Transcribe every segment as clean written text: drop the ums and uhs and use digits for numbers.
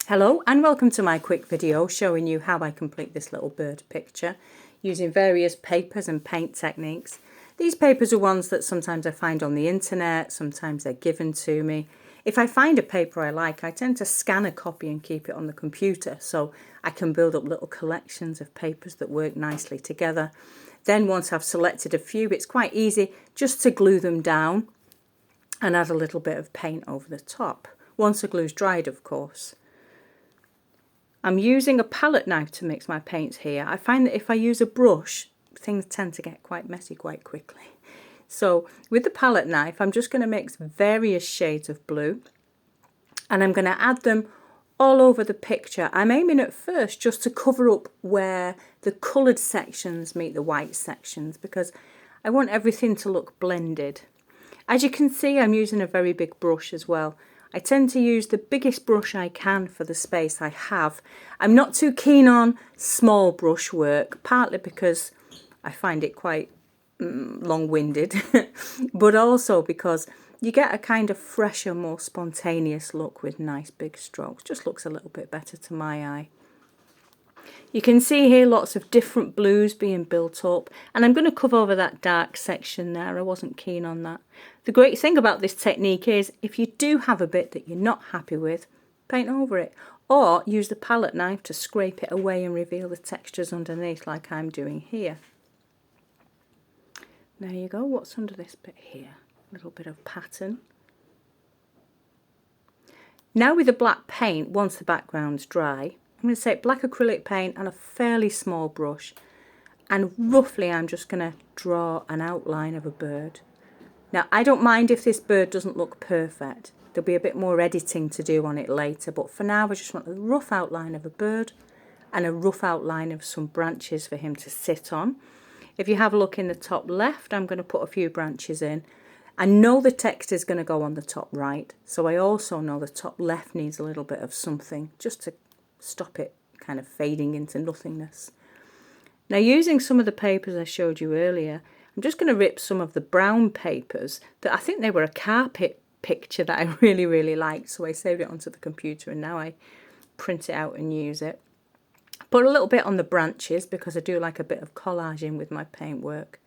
Hello and welcome to my quick video showing you how I complete this little bird picture using various papers and paint techniques. These papers are ones that sometimes I find on the internet, sometimes they're given to me. If I find a paper I like, I tend to scan a copy and keep it on the computer so I can build up little collections of papers that work nicely together. Then once I've selected a few, it's quite easy just to glue them down and add a little bit of paint over the top. Once the glue's dried, of course. I'm using a palette knife to mix my paints here. I find that if I use a brush, things tend to get quite messy quite quickly. So with the palette knife, I'm just going to mix various shades of blue and I'm going to add them all over the picture. I'm aiming at first just to cover up where the coloured sections meet the white sections because I want everything to look blended. As you can see, I'm using a very big brush as well. I tend to use the biggest brush I can for the space I have. I'm not too keen on small brush work, partly because I find it quite long-winded, but also because you get a kind of fresher, more spontaneous look with nice big strokes. Just looks a little bit better to my eye. You can see here lots of different blues being built up, and I'm going to cover over that dark section there. I wasn't keen on that. The great thing about this technique is if you do have a bit that you're not happy with, paint over it, or use the palette knife to scrape it away and reveal the textures underneath like I'm doing here. There you go. What's under this bit here? A little bit of pattern. Now with the black paint, once the background's dry, I'm going to take black acrylic paint and a fairly small brush, and roughly I'm just going to draw an outline of a bird. Now I don't mind if this bird doesn't look perfect. There'll be a bit more editing to do on it later, but for now I just want a rough outline of a bird and a rough outline of some branches for him to sit on. If you have a look in the top left, I'm going to put a few branches in. I know the text is going to go on the top right, so I also know the top left needs a little bit of something just to stop it kind of fading into nothingness. Now using some of the papers I showed you earlier, I'm just going to rip some of the brown papers that I think they were a carpet picture that I really liked, so I saved it onto the computer and now I print it out and use it. Put a little bit on the branches because I do like a bit of collaging with my paintwork.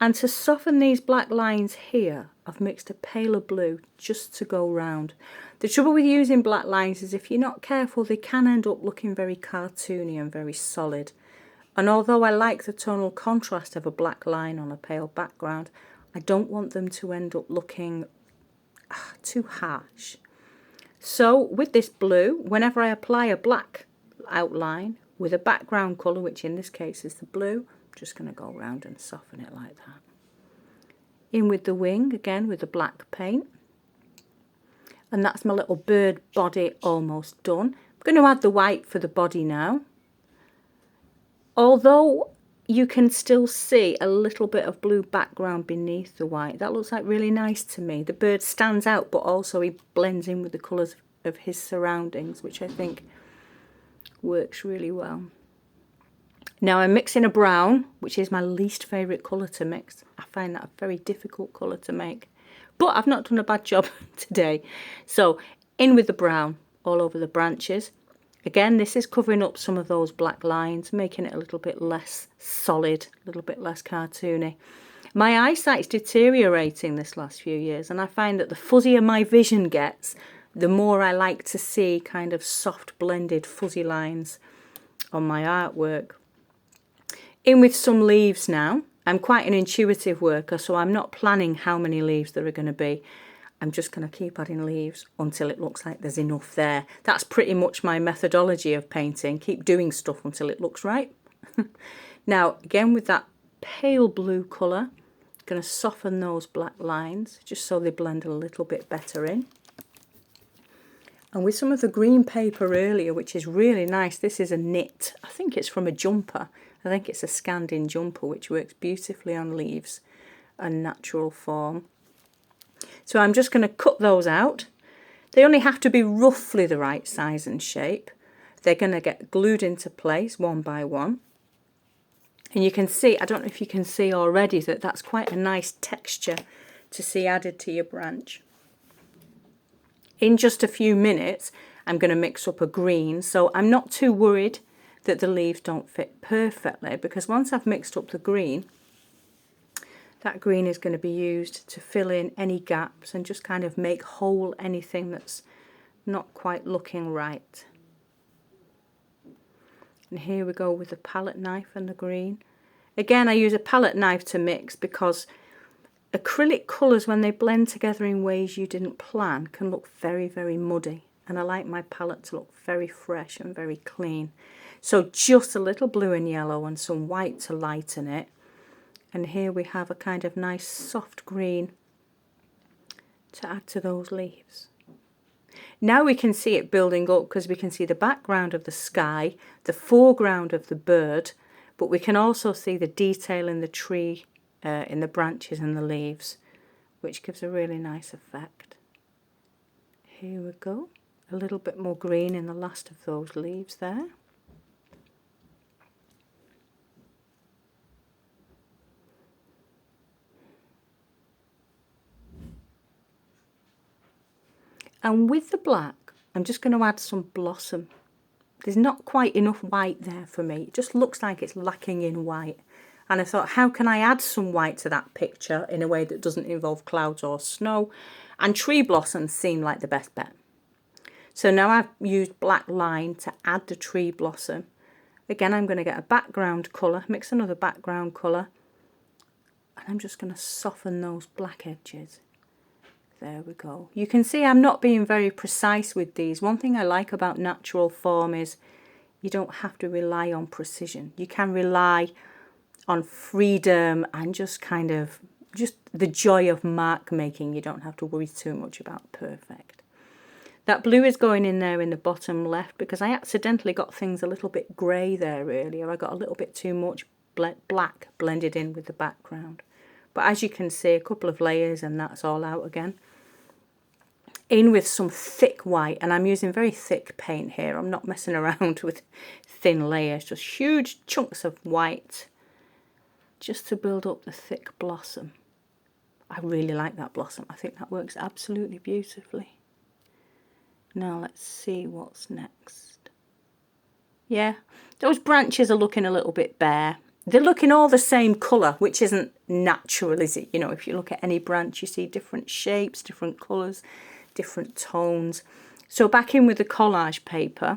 And to soften these black lines here, I've mixed a paler blue just to go round. The trouble with using black lines is if you're not careful, they can end up looking very cartoony and very solid. And although I like the tonal contrast of a black line on a pale background, I don't want them to end up looking too harsh. So with this blue, whenever I apply a black outline with a background colour, which in this case is the blue, I'm just going to go around and soften it like that. In with the wing, again with the black paint. And that's my little bird body almost done. I'm going to add the white for the body now. Although you can still see a little bit of blue background beneath the white. That looks like really nice to me. The bird stands out, but also he blends in with the colours of his surroundings, which I think works really well. Now I'm mixing a brown, which is my least favourite colour to mix. I find that a very difficult colour to make. But I've not done a bad job today. So in with the brown all over the branches. Again, this is covering up some of those black lines, making it a little bit less solid, a little bit less cartoony. My eyesight's deteriorating this last few years, and I find that the fuzzier my vision gets, the more I like to see kind of soft blended fuzzy lines on my artwork. In with some leaves now. I'm quite an intuitive worker, so I'm not planning how many leaves there are going to be. I'm just going to keep adding leaves until it looks like there's enough there. That's pretty much my methodology of painting. Keep doing stuff until it looks right. Now, again with that pale blue colour, I'm going to soften those black lines just so they blend a little bit better in. And with some of the green paper earlier, which is really nice, this is a knit. I think it's from a jumper. I think it's a scanned-in jumper, which works beautifully on leaves and natural form. So I'm just going to cut those out. They only have to be roughly the right size and shape. They're going to get glued into place one by one. And you can see, I don't know if you can see already, that that's quite a nice texture to see added to your branch. In just a few minutes, I'm going to mix up a green. So I'm not too worried that the leaves don't fit perfectly, because once I've mixed up the green, that green is going to be used to fill in any gaps and just kind of make whole anything that's not quite looking right. And here we go with the palette knife and the green. Again, I use a palette knife to mix because acrylic colours, when they blend together in ways you didn't plan, can look very, very muddy. And I like my palette to look very fresh and very clean. So just a little blue and yellow and some white to lighten it. And here we have a kind of nice soft green to add to those leaves. Now we can see it building up because we can see the background of the sky, the foreground of the bird, but we can also see the detail in the tree, in the branches and the leaves, which gives a really nice effect. Here we go, a little bit more green in the last of those leaves there. And with the black, I'm just going to add some blossom. There's not quite enough white there for me. It just looks like it's lacking in white. And I thought, how can I add some white to that picture in a way that doesn't involve clouds or snow? And tree blossoms seem like the best bet. So now I've used black line to add the tree blossom. Again, I'm going to get a background colour, mix another background colour. And I'm just going to soften those black edges. There we go. You can see I'm not being very precise with these. One thing I like about natural form is you don't have to rely on precision. You can rely on freedom and just kind of just the joy of mark making. You don't have to worry too much about perfect. That blue is going in there in the bottom left because I accidentally got things a little bit grey there earlier. I got a little bit too much black blended in with the background. But as you can see, a couple of layers and that's all out again. In with some thick white, and I'm using very thick paint here. I'm not messing around with thin layers, just huge chunks of white just to build up the thick blossom. I really like that blossom. I think that works absolutely beautifully. Now let's see what's next. Yeah, those branches are looking a little bit bare. They're looking all the same colour, which isn't natural, is it? You know, if you look at any branch, you see different shapes, different colours, different tones. So back in with the collage paper,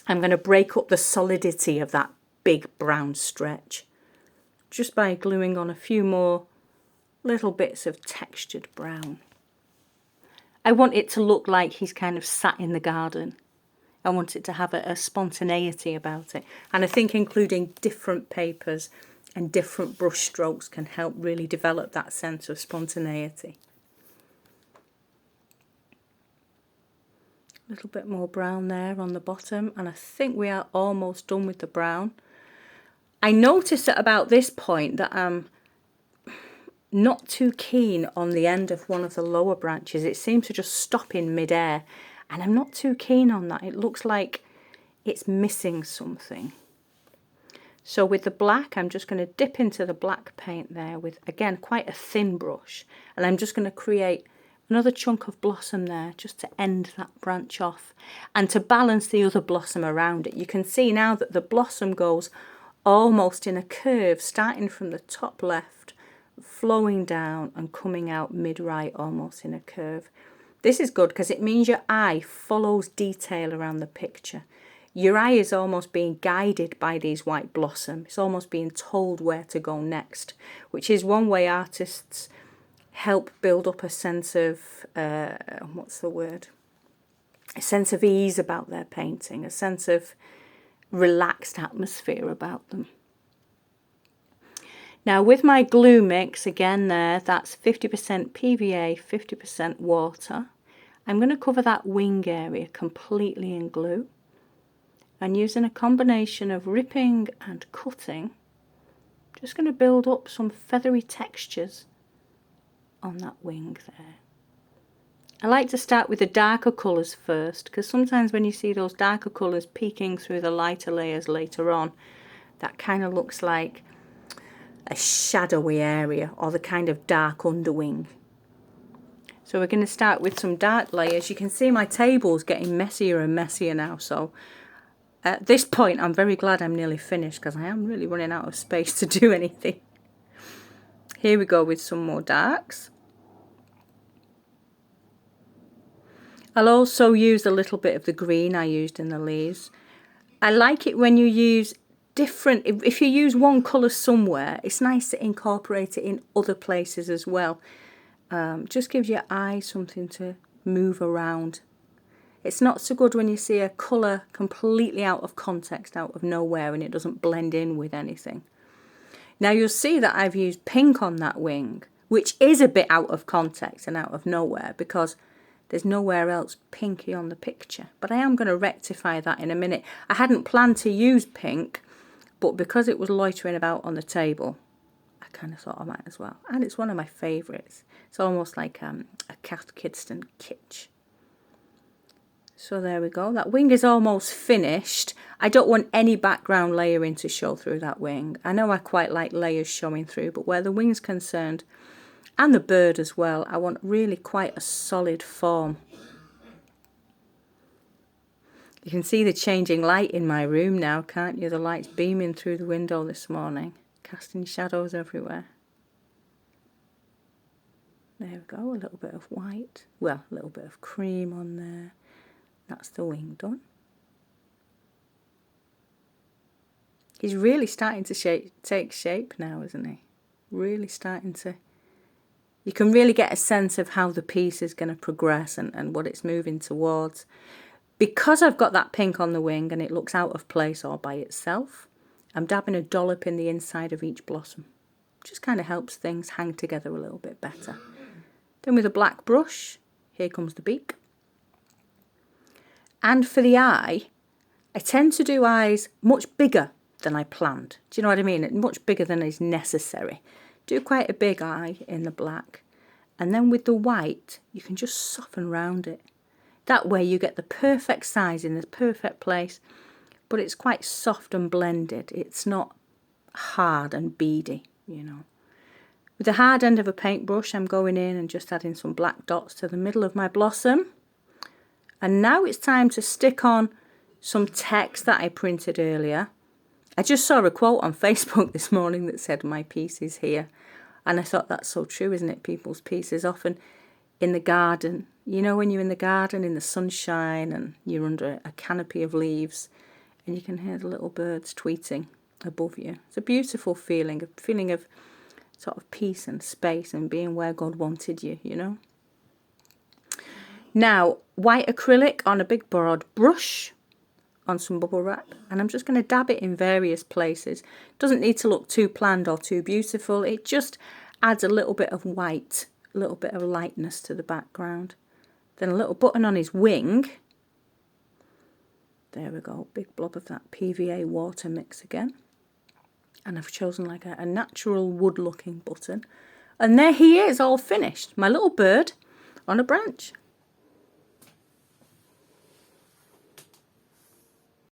I'm going to break up the solidity of that big brown stretch just by gluing on a few more little bits of textured brown. I want it to look like he's kind of sat in the garden. I want it to have a spontaneity about it. And I think including different papers and different brush strokes can help really develop that sense of spontaneity. A little bit more brown there on the bottom, and I think we are almost done with the brown. I noticed at about this point that I'm not too keen on the end of one of the lower branches. It seems to just stop in midair, and I'm not too keen on that. It looks like it's missing something. So with the black, I'm just going to dip into the black paint there with, again, quite a thin brush, and I'm just going to create another chunk of blossom there just to end that branch off and to balance the other blossom around it. You can see now that the blossom goes almost in a curve, starting from the top left, flowing down and coming out mid-right almost in a curve. This is good because it means your eye follows detail around the picture. Your eye is almost being guided by these white blossoms. It's almost being told where to go next, which is one way artists help build up a sense of, what's the word? A sense of ease about their painting, a sense of relaxed atmosphere about them. Now with my glue mix, again there, that's 50% PVA, 50% water. I'm going to cover that wing area completely in glue. And using a combination of ripping and cutting, just going to build up some feathery textures on that wing there. I like to start with the darker colours first, because sometimes when you see those darker colours peeking through the lighter layers later on, that kind of looks like a shadowy area or the kind of dark underwing. So we're going to start with some dark layers. You can see my table's getting messier and messier now, so at this point I'm very glad I'm nearly finished, because I am really running out of space to do anything. Here we go with some more darks. I'll also use a little bit of the green I used in the leaves. I like it when you use different, if you use one colour somewhere, it's nice to incorporate it in other places as well. Just gives your eye something to move around. It's not so good when you see a colour completely out of context, out of nowhere, and it doesn't blend in with anything. Now you'll see that I've used pink on that wing, which is a bit out of context and out of nowhere, because there's nowhere else pinky on the picture. But I am going to rectify that in a minute. I hadn't planned to use pink, but because it was loitering about on the table, I kind of thought I might as well. And it's one of my favourites. It's almost like a Cath Kidston kitsch. So there we go. That wing is almost finished. I don't want any background layering to show through that wing. I know I quite like layers showing through, but where the wing's concerned, and the bird as well, I want really quite a solid form. You can see the changing light in my room now, can't you? The light's beaming through the window this morning, casting shadows everywhere. There we go, a little bit of white. Well, a little bit of cream on there. That's the wing done. He's really starting to take shape now, isn't he? Really starting to... You can really get a sense of how the piece is going to progress and what it's moving towards. Because I've got that pink on the wing and it looks out of place all by itself, I'm dabbing a dollop in the inside of each blossom. Just kind of helps things hang together a little bit better. Then with a black brush, here comes the beak. And for the eye, I tend to do eyes much bigger than I planned. Do you know what I mean? Much bigger than is necessary. Do quite a big eye in the black, and then with the white you can just soften round it. That way you get the perfect size in the perfect place, but it's quite soft and blended. It's not hard and beady, you know. With the hard end of a paintbrush I'm going in and just adding some black dots to the middle of my blossom. And now it's time to stick on some text that I printed earlier. I just saw a quote on Facebook this morning that said, "My piece is here." And I thought that's so true, isn't it? People's pieces often in the garden. You know, when you're in the garden in the sunshine and you're under a canopy of leaves and you can hear the little birds tweeting above you. It's a beautiful feeling, a feeling of sort of peace and space and being where God wanted you, you know. Now, white acrylic on a big broad brush, on some bubble wrap, and I'm just going to dab it in various places. Doesn't need to look too planned or too beautiful. It just adds a little bit of white, a little bit of lightness to the background. Then a little button on his wing. There we go, big blob of that PVA water mix again. And I've chosen like a natural wood looking button. And there he is, all finished. My little bird on a branch.